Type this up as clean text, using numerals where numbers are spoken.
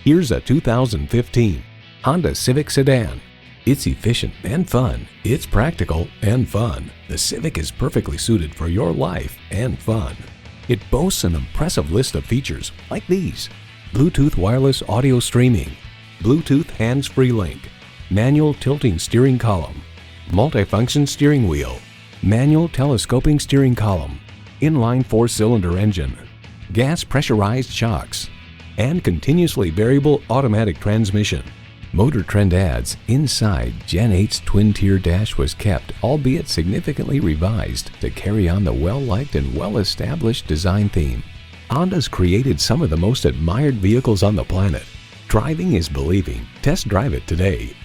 Here's a 2015 Honda Civic sedan. It's efficient and fun. It's practical and fun. The Civic is perfectly suited for your life and fun. It boasts an impressive list of features like these: Bluetooth wireless audio streaming, Bluetooth hands-free link, manual tilting steering column, multifunction steering wheel, manual telescoping steering column, inline 4-cylinder engine, gas pressurized shocks, and continuously variable automatic transmission. Motor Trend adds, inside, Gen 8's twin-tier dash was kept, albeit significantly revised, to carry on the well-liked and well-established design theme. Honda's created some of the most admired vehicles on the planet. Driving is believing. Test drive it today.